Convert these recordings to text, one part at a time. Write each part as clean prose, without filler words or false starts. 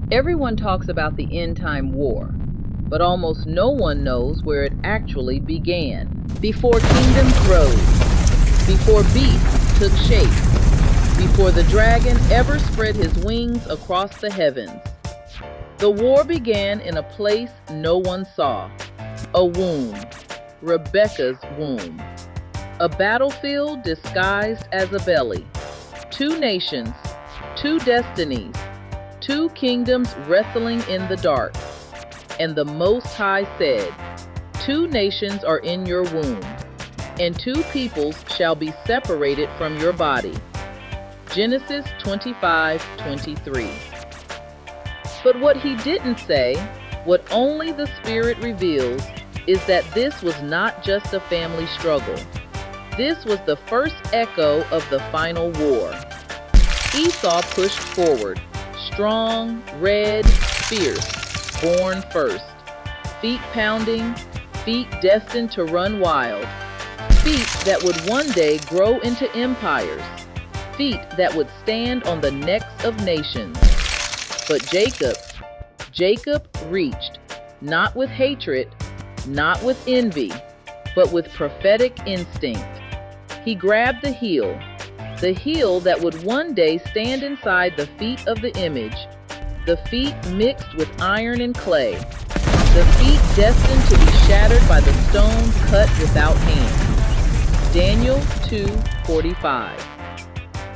Everyone talks about the end time war, but almost no one knows where it actually began. Before kingdoms rose, before beasts took shape, before the dragon ever spread his wings across the heavens. The war began in a place no one saw, a womb, Rebekah's womb. A battlefield disguised as a belly. Two nations, two destinies, two kingdoms wrestling in the dark. And the Most High said, "Two nations are in your womb, and two peoples shall be separated from your body." Genesis 25:23. But what he didn't say, what only the Spirit reveals, is that this was not just a family struggle. This was the first echo of the final war. Esau pushed forward, strong, red, fierce, born first. Feet pounding, feet destined to run wild. Feet that would one day grow into empires. Feet that would stand on the necks of nations. But Jacob reached, not with hatred, not with envy, but with prophetic instinct. He grabbed the heel that would one day stand inside the feet of the image, the feet mixed with iron and clay, the feet destined to be shattered by the stone cut without hands. Daniel 2:45.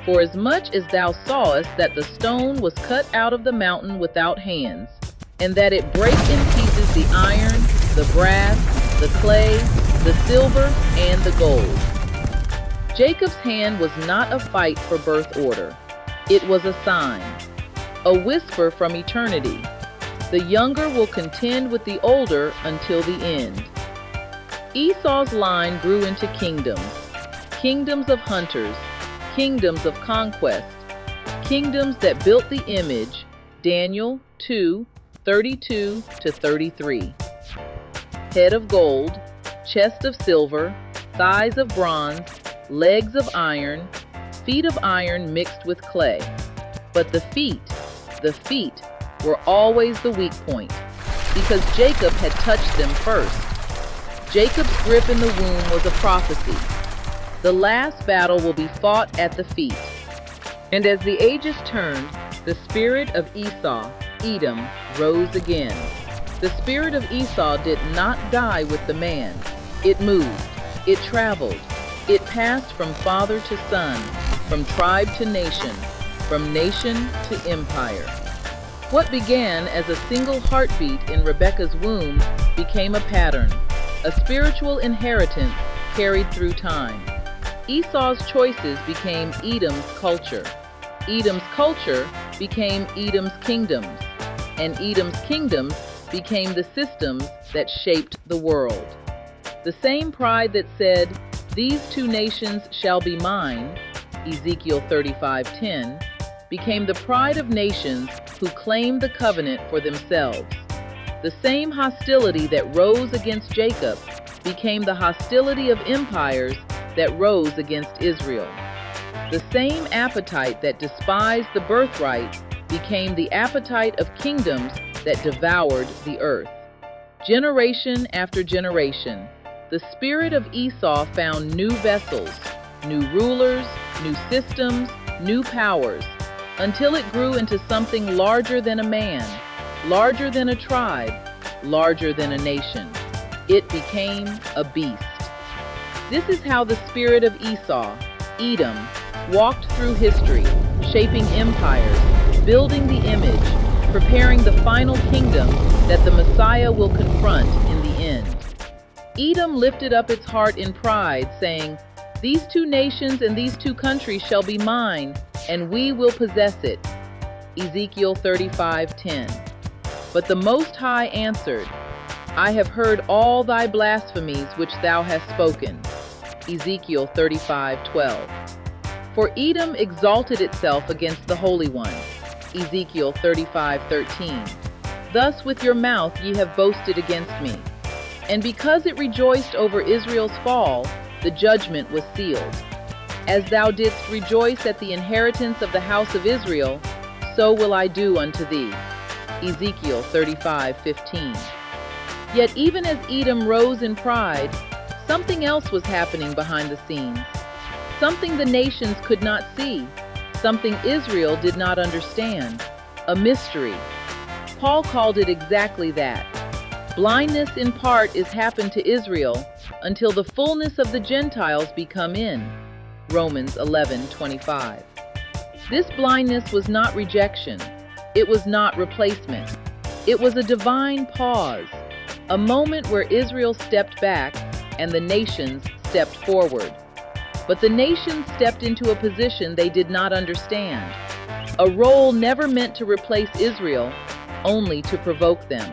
For as much as thou sawest that the stone was cut out of the mountain without hands, and that it brake in pieces the iron, the brass, the clay, the silver, and the gold. Jacob's hand was not a fight for birth order. It was a sign, a whisper from eternity. The younger will contend with the older until the end. Esau's line grew into kingdoms, kingdoms of hunters, kingdoms of conquest, kingdoms that built the image, Daniel 2:32-33. Head of gold, chest of silver, thighs of bronze, legs of iron, feet of iron mixed with clay. But the feet were always the weak point, because Jacob had touched them first. Jacob's grip in the womb was a prophecy. The last battle will be fought at the feet. And as the ages turned, the spirit of Esau, Edom, rose again. The spirit of Esau did not die with the man. It moved, it traveled, it passed from father to son, from tribe to nation, from nation to empire. What began as a single heartbeat in Rebekah's womb became a pattern, a spiritual inheritance carried through time. Esau's choices became Edom's culture. Edom's culture became Edom's kingdoms. And Edom's kingdoms became the systems that shaped the world. The same pride that said, "These two nations shall be mine," Ezekiel 35:10, became the pride of nations who claimed the covenant for themselves. The same hostility that rose against Jacob became the hostility of empires that rose against Israel. The same appetite that despised the birthright became the appetite of kingdoms that devoured the earth. Generation after generation, the spirit of Esau found new vessels, new rulers, new systems, new powers, until it grew into something larger than a man, larger than a tribe, larger than a nation. It became a beast. This is how the spirit of Esau, Edom, walked through history, shaping empires, building the image, preparing the final kingdom that the Messiah will confront in the end. Edom lifted up its heart in pride, saying, "These two nations and these two countries shall be mine, and we will possess it." Ezekiel 35:10. But the Most High answered, "I have heard all thy blasphemies which thou hast spoken." Ezekiel 35:12. For Edom exalted itself against the Holy One. Ezekiel 35:13. Thus with your mouth ye have boasted against me. And because it rejoiced over Israel's fall, the judgment was sealed. As thou didst rejoice at the inheritance of the house of Israel, so will I do unto thee. Ezekiel 35:15. Yet even as Edom rose in pride, something else was happening behind the scenes. Something the nations could not see, something Israel did not understand, a mystery. Paul called it exactly that. Blindness in part is happened to Israel until the fullness of the Gentiles be come in. Romans 11:25. This blindness was not rejection. It was not replacement. It was a divine pause, a moment where Israel stepped back and the nations stepped forward. But the nations stepped into a position they did not understand, a role never meant to replace Israel, only to provoke them.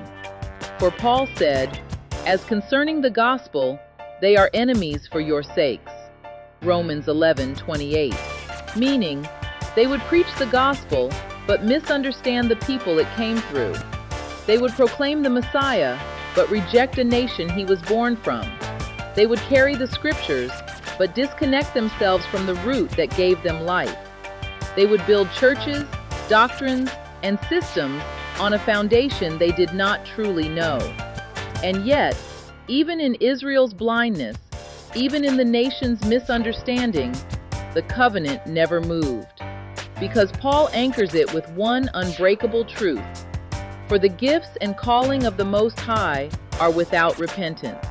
For Paul said, "As concerning the gospel, they are enemies for your sakes." Romans 11:28, meaning they would preach the gospel but misunderstand the people it came through. They would proclaim the Messiah but reject a nation he was born from. They would carry the scriptures but disconnect themselves from the root that gave them life. They would build churches, doctrines, and systems on a foundation they did not truly know. And yet, even in Israel's blindness, even in the nation's misunderstanding, the covenant never moved. Because Paul anchors it with one unbreakable truth: for the gifts and calling of the Most High are without repentance.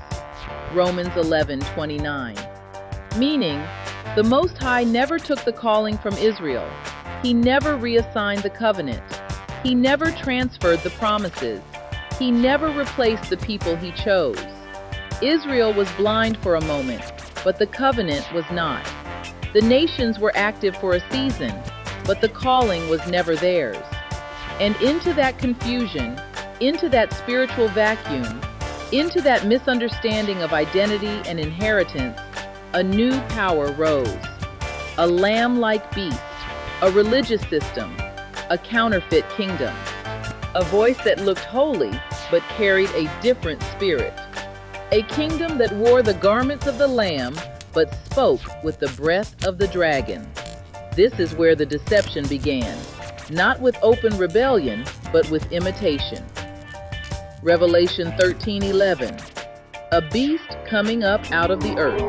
Romans 11:29. Meaning, the Most High never took the calling from Israel. He never reassigned the covenant. He never transferred the promises. He never replaced the people he chose. Israel was blind for a moment, but the covenant was not. The nations were active for a season, but the calling was never theirs. And into that confusion, into that spiritual vacuum, into that misunderstanding of identity and inheritance, a new power rose. A lamb-like beast, a religious system, a counterfeit kingdom. A voice that looked holy, but carried a different spirit. A kingdom that wore the garments of the Lamb, but spoke with the breath of the dragon. This is where the deception began, not with open rebellion, but with imitation. Revelation 13:11. A beast coming up out of the earth,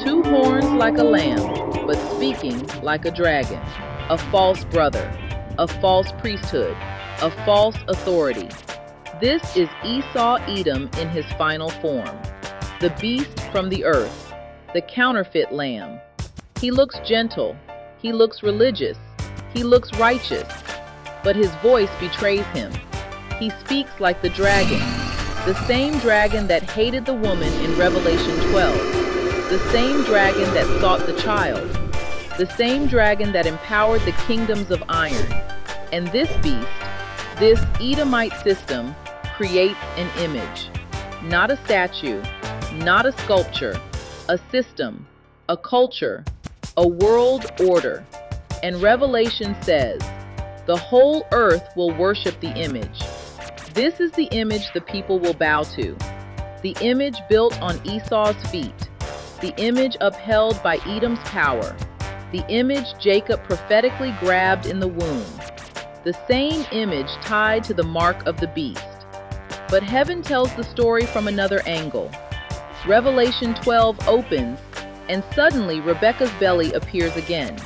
2 horns like a lamb, but speaking like a dragon, a false brother, a false priesthood, a false authority. This is Esau Edom in his final form, the beast from the earth, the counterfeit lamb. He looks gentle, he looks religious, he looks righteous, but his voice betrays him. He speaks like the dragon, the same dragon that hated the woman in Revelation 12, the same dragon that sought the child, the same dragon that empowered the kingdoms of iron. And this beast, this Edomite system, creates an image, not a statue, not a sculpture, a system, a culture, a world order. And Revelation says, the whole earth will worship the image. This is the image the people will bow to, the image built on Esau's feet, the image upheld by Edom's power, the image Jacob prophetically grabbed in the womb, the same image tied to the mark of the beast. But heaven tells the story from another angle. Revelation 12 opens, and suddenly Rebekah's belly appears again,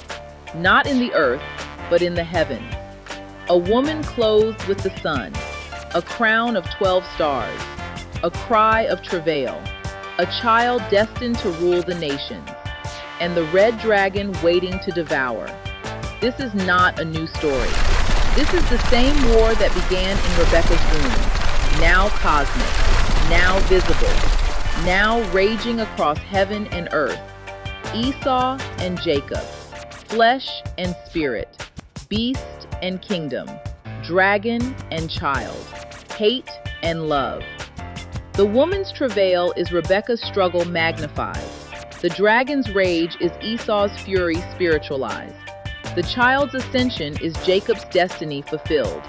not in the earth, but in the heavens. A woman clothed with the sun, a crown of 12 stars, a cry of travail, a child destined to rule the nations, and the red dragon waiting to devour. This is not a new story. This is the same war that began in Rebekah's womb, now cosmic, now visible, now raging across heaven and earth. Esau and Jacob, flesh and spirit, beast and kingdom, dragon and child, hate and love. The woman's travail is Rebekah's struggle magnified. The dragon's rage is Esau's fury spiritualized. The child's ascension is Jacob's destiny fulfilled.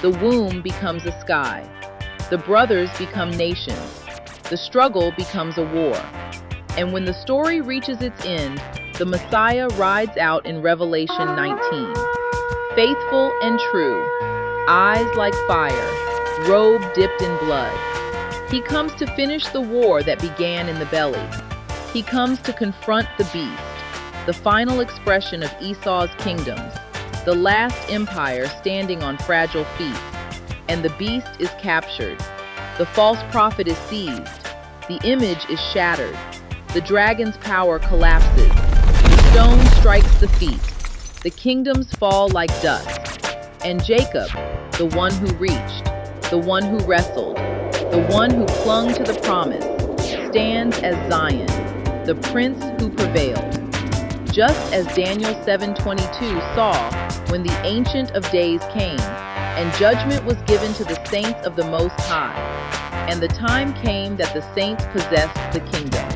The womb becomes a sky. The brothers become nations. The struggle becomes a war. And when the story reaches its end, the Messiah rides out in Revelation 19. Faithful and true, eyes like fire, robe dipped in blood. He comes to finish the war that began in the belly. He comes to confront the beast, the final expression of Esau's kingdoms, the last empire standing on fragile feet. And the beast is captured. The false prophet is seized. The image is shattered. The dragon's power collapses. The stone strikes the feet. The kingdoms fall like dust. And Jacob, the one who reached, the one who wrestled, the one who clung to the promise, stands as Zion, the prince who prevailed. Just as Daniel 7:22 saw when the Ancient of Days came, and judgment was given to the saints of the Most High, and the time came that the saints possessed the kingdom.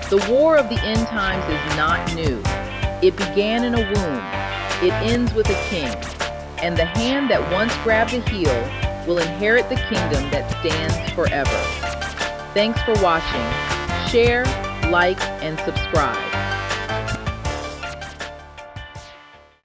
The war of the end times is not new. It began in a womb. It ends with a king. And the hand that once grabbed the heel will inherit the kingdom that stands forever. Thanks for watching. Share, like, and subscribe.